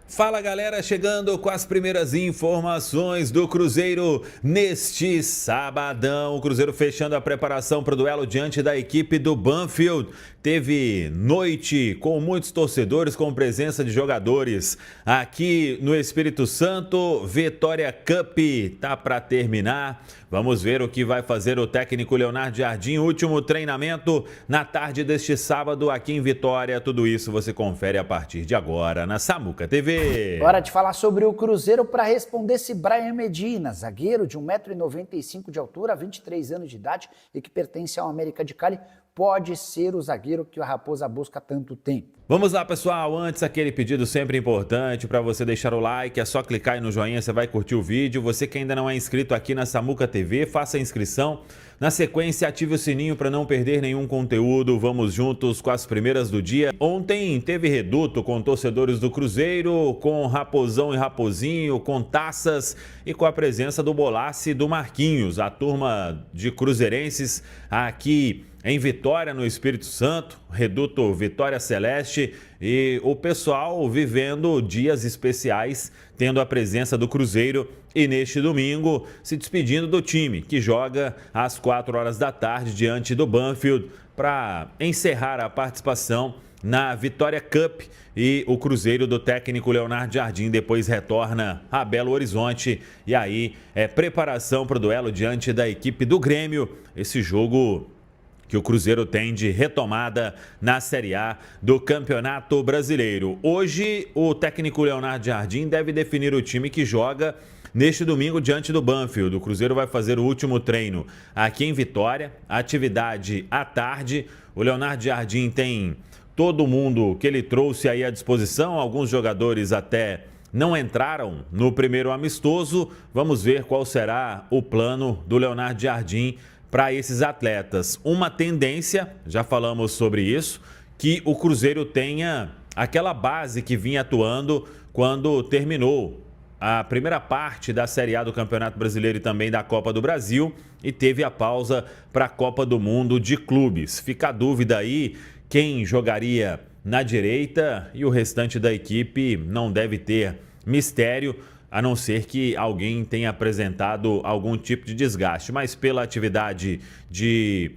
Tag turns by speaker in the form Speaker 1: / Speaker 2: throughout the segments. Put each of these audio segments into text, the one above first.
Speaker 1: Fala galera, chegando com as primeiras informações do Cruzeiro neste sabadão. O Cruzeiro fechando a preparação para o duelo diante da equipe do Banfield. Teve noite com muitos torcedores, com presença de jogadores aqui no Espírito Santo. Vitória Cup tá para terminar. Vamos ver o que vai fazer o técnico Leonardo Jardim. Último treinamento na tarde deste sábado aqui em Vitória. Tudo isso você confere a partir de agora na Samuca TV.
Speaker 2: Hora de falar sobre o Cruzeiro para responder-se Brian Medina, zagueiro de 1,95 m de altura, 23 anos de idade e que pertence ao América de Cali, pode ser o zagueiro que a Raposa busca há tanto tempo.
Speaker 1: Vamos lá, pessoal. Antes, aquele pedido sempre importante para você deixar o like. É só clicar aí no joinha, você vai curtir o vídeo. Você que ainda não é inscrito aqui na Samuca TV, faça a inscrição. Na sequência, ative o sininho para não perder nenhum conteúdo. Vamos juntos com as primeiras do dia. Ontem teve reduto com torcedores do Cruzeiro, com Raposão e Raposinho, com taças e com a presença do Bolassi e do Marquinhos, a turma de cruzeirenses aqui em Vitória, no Espírito Santo, Reduto Vitória Celeste, e o pessoal vivendo dias especiais, tendo a presença do Cruzeiro e neste domingo se despedindo do time, que joga às 4 horas da tarde diante do Banfield para encerrar a participação na Vitória Cup, e o Cruzeiro do técnico Leonardo Jardim depois retorna a Belo Horizonte e aí é preparação para o duelo diante da equipe do Grêmio, esse jogo que o Cruzeiro tem de retomada na Série A do Campeonato Brasileiro. Hoje, o técnico Leonardo Jardim deve definir o time que joga neste domingo diante do Banfield. O Cruzeiro vai fazer o último treino aqui em Vitória, atividade à tarde. O Leonardo Jardim tem todo mundo que ele trouxe aí à disposição, alguns jogadores até não entraram no primeiro amistoso. Vamos ver qual será o plano do Leonardo Jardim para esses atletas. Uma tendência, já falamos sobre isso, que o Cruzeiro tenha aquela base que vinha atuando quando terminou a primeira parte da Série A do Campeonato Brasileiro e também da Copa do Brasil e teve a pausa para a Copa do Mundo de Clubes. Fica a dúvida aí quem jogaria na direita, e o restante da equipe não deve ter mistério, a não ser que alguém tenha apresentado algum tipo de desgaste. Mas pela atividade de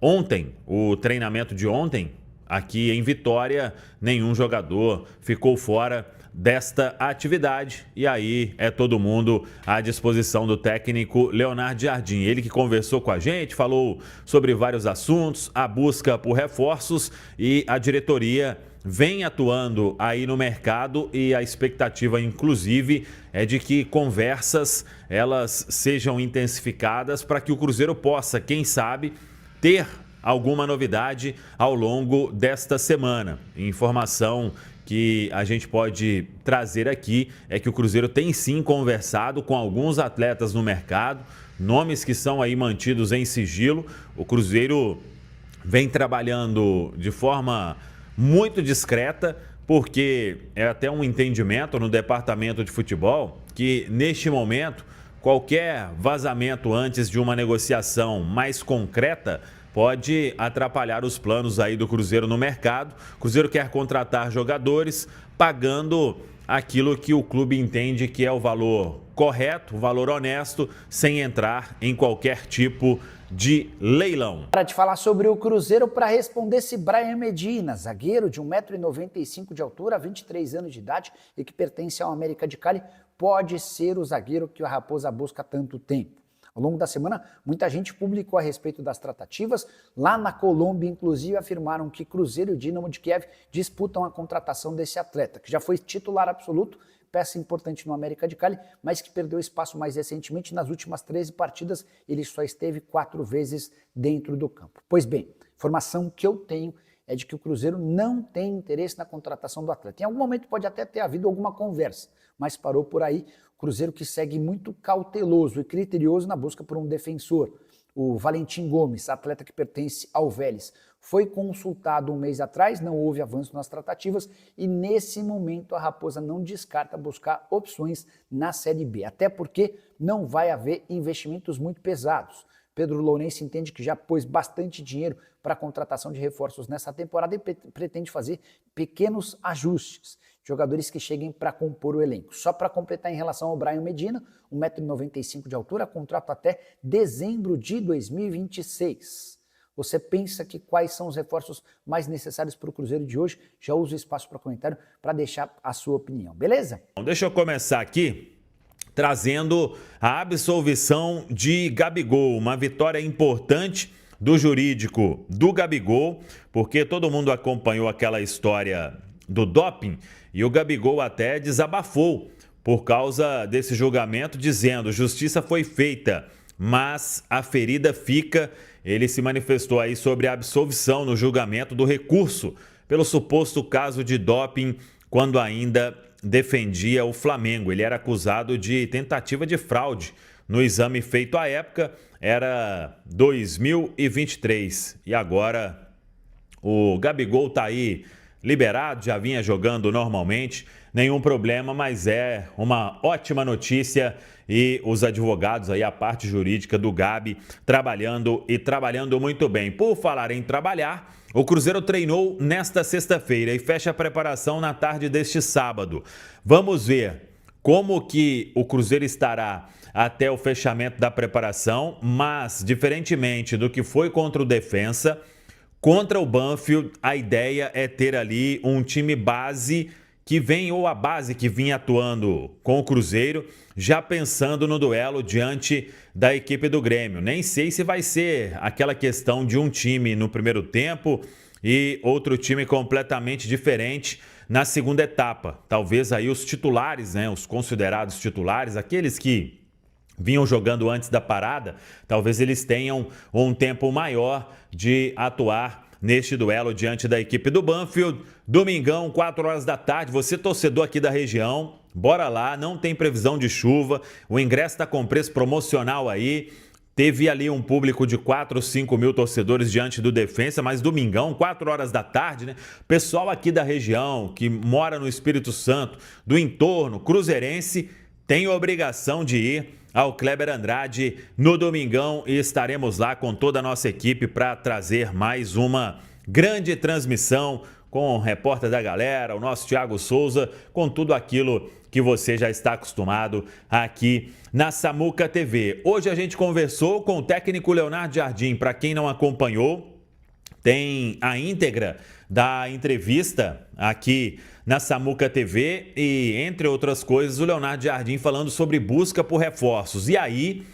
Speaker 1: ontem, o treinamento de ontem, aqui em Vitória, nenhum jogador ficou fora desta atividade. E aí é todo mundo à disposição do técnico Leonardo Jardim. Ele que conversou com a gente, falou sobre vários assuntos, a busca por reforços, e a diretoria vem atuando aí no mercado, e a expectativa inclusive é de que conversas elas sejam intensificadas para que o Cruzeiro possa, quem sabe, ter alguma novidade ao longo desta semana. Informação que a gente pode trazer aqui é que o Cruzeiro tem sim conversado com alguns atletas no mercado, nomes que são aí mantidos em sigilo. O Cruzeiro vem trabalhando de forma muito discreta, porque é até um entendimento no departamento de futebol que neste momento qualquer vazamento antes de uma negociação mais concreta pode atrapalhar os planos aí do Cruzeiro no mercado. O Cruzeiro quer contratar jogadores pagando aquilo que o clube entende que é o valor correto, o valor honesto, sem entrar em qualquer tipo de leilão.
Speaker 2: Hora de falar sobre o Cruzeiro para responder-se Brian Medina, zagueiro de 1,95 m de altura, 23 anos de idade e que pertence ao América de Cali, pode ser o zagueiro que a Raposa busca há tanto tempo. Ao longo da semana, muita gente publicou a respeito das tratativas. Lá na Colômbia, inclusive, afirmaram que Cruzeiro e o Dínamo de Kiev disputam a contratação desse atleta, que já foi titular absoluto, peça importante no América de Cali, mas que perdeu espaço mais recentemente. Nas últimas 13 partidas, ele só esteve 4 vezes dentro do campo. Pois bem, informação que eu tenho é de que o Cruzeiro não tem interesse na contratação do atleta. Em algum momento pode até ter havido alguma conversa, mas parou por aí. O Cruzeiro que segue muito cauteloso e criterioso na busca por um defensor. O Valentim Gomes, atleta que pertence ao Vélez, foi consultado um mês atrás, não houve avanço nas tratativas e nesse momento a Raposa não descarta buscar opções na Série B, até porque não vai haver investimentos muito pesados. Pedro Lourenço entende que já pôs bastante dinheiro para a contratação de reforços nessa temporada e pretende fazer pequenos ajustes. jogadores que cheguem para compor o elenco. Só para completar em relação ao Brian Medina, 1,95 m de altura, contrato até dezembro de 2026. Você pensa que quais são os reforços mais necessários para o Cruzeiro de hoje? Já uso o espaço para comentário para deixar a sua opinião, beleza?
Speaker 1: Deixa eu começar aqui trazendo a absolvição de Gabigol, uma vitória importante do jurídico do Gabigol, porque todo mundo acompanhou aquela história do doping e o Gabigol até desabafou por causa desse julgamento, dizendo: justiça foi feita, mas a ferida fica. Ele se manifestou aí sobre a absolvição no julgamento do recurso pelo suposto caso de doping quando ainda defendia o Flamengo. Ele era acusado de tentativa de fraude no exame feito à época, era 2023. E agora o Gabigol tá aí liberado, já vinha jogando normalmente, nenhum problema, mas é uma ótima notícia e os advogados aí, a parte jurídica do Gabi, trabalhando muito bem. Por falar em trabalhar, o Cruzeiro treinou nesta sexta-feira e fecha a preparação na tarde deste sábado. Vamos ver como que o Cruzeiro estará até o fechamento da preparação, mas diferentemente do que foi contra o Defensa, contra o Banfield, a ideia é ter ali um time base que vem, ou a base que vinha atuando com o Cruzeiro, já pensando no duelo diante da equipe do Grêmio. Nem sei se vai ser aquela questão de um time no primeiro tempo e outro time completamente diferente na segunda etapa. Talvez aí os titulares, né, os considerados titulares, aqueles que vinham jogando antes da parada, talvez eles tenham um tempo maior de atuar neste duelo diante da equipe do Banfield. Domingão, 4 horas da tarde, você torcedor aqui da região, bora lá, não tem previsão de chuva, o ingresso está com preço promocional aí, teve ali um público de 4 ou 5 mil torcedores diante do Defensa, mas domingão, 4 horas da tarde, né? Pessoal aqui da região, que mora no Espírito Santo, do entorno, cruzeirense, tem obrigação de ir ao Kleber Andrade no domingão e estaremos lá com toda a nossa equipe para trazer mais uma grande transmissão com o repórter da galera, o nosso Thiago Souza, com tudo aquilo que você já está acostumado aqui na Samuca TV. Hoje a gente conversou com o técnico Leonardo Jardim. Para quem não acompanhou, tem a íntegra da entrevista aqui na Samuca TV e, entre outras coisas, o Leonardo Jardim falando sobre busca por reforços. E aí,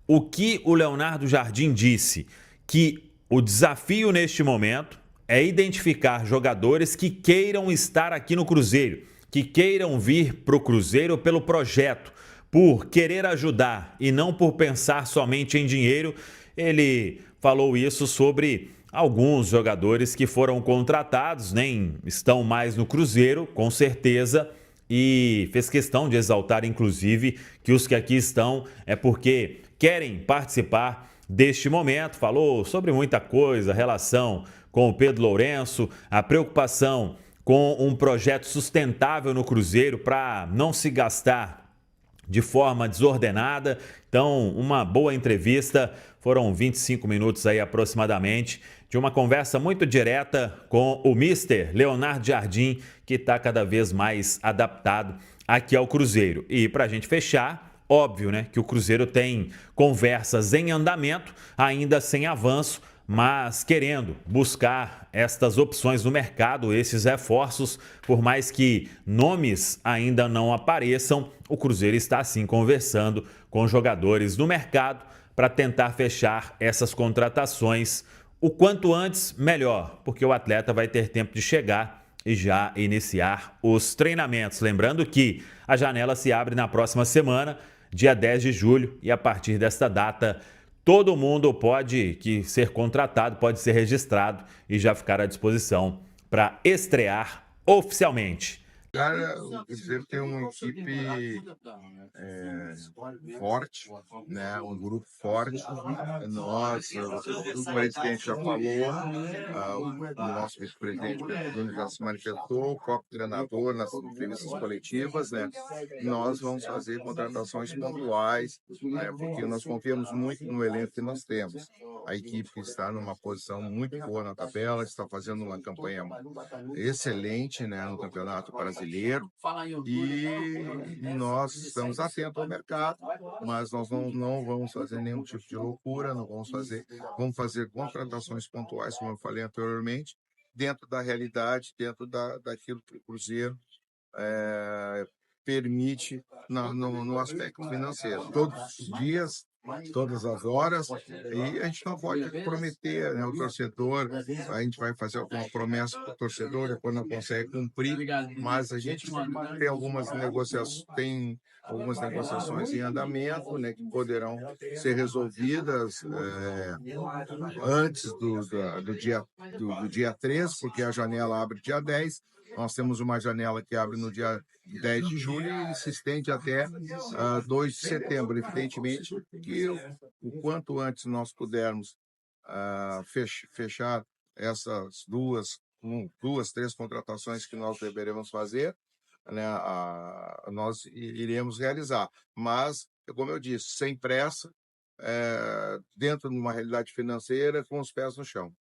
Speaker 1: o que o Leonardo Jardim disse? Que o desafio neste momento é identificar jogadores que queiram estar aqui no Cruzeiro, que queiram vir para o Cruzeiro pelo projeto, por querer ajudar e não por pensar somente em dinheiro. Ele falou isso sobre alguns jogadores que foram contratados, nem estão mais no Cruzeiro, com certeza, e fez questão de exaltar, inclusive, que os que aqui estão é porque querem participar deste momento. Falou sobre muita coisa, relação com o Pedro Lourenço, a preocupação com um projeto sustentável no Cruzeiro para não se gastar de forma desordenada. Então, uma boa entrevista, foram 25 minutos aí aproximadamente, de uma conversa muito direta com o Mister Leonardo Jardim, que está cada vez mais adaptado aqui ao Cruzeiro. E para a gente fechar, óbvio, né, que o Cruzeiro tem conversas em andamento, ainda sem avanço, mas querendo buscar estas opções no mercado, esses reforços, por mais que nomes ainda não apareçam, o Cruzeiro está sim conversando com jogadores no mercado para tentar fechar essas contratações o quanto antes, melhor, porque o atleta vai ter tempo de chegar e já iniciar os treinamentos. Lembrando que a janela se abre na próxima semana, dia 10 de julho, e a partir desta data todo mundo pode ser contratado, pode ser registrado e já ficar à disposição para estrear oficialmente.
Speaker 3: Cara, o Cruzeiro tem uma equipe forte, né? Um grupo forte. Nós, tudo isso que a gente já falou, o nosso vice-presidente Bruno já se manifestou, o próprio treinador nas entrevistas coletivas, né? Nós vamos fazer contratações pontuais, né? Porque nós confiamos muito no elenco que nós temos. A equipe está numa posição muito boa na tabela, está fazendo uma campanha excelente, né? No Campeonato Brasileiro. brasileiro, e nós estamos atentos ao mercado, mas nós não vamos fazer nenhum tipo de loucura, vamos fazer contratações pontuais, como eu falei anteriormente, dentro da realidade, dentro daquilo que o Cruzeiro permite no aspecto financeiro. Todos os dias, todas as horas, e a gente não pode prometer, né, o torcedor, a gente vai fazer alguma promessa para o torcedor, depois não consegue cumprir, mas a gente tem algumas negociações em andamento, né, que poderão ser resolvidas antes do dia 3, porque a janela abre dia 10. Nós temos uma janela que abre no dia 10 de julho e se estende até 2 de setembro. Evidentemente que o quanto antes nós pudermos fechar essas duas, três contratações que nós deveremos fazer, né, nós iremos realizar. Mas, como eu disse, sem pressa, dentro de uma realidade financeira, com os pés no chão.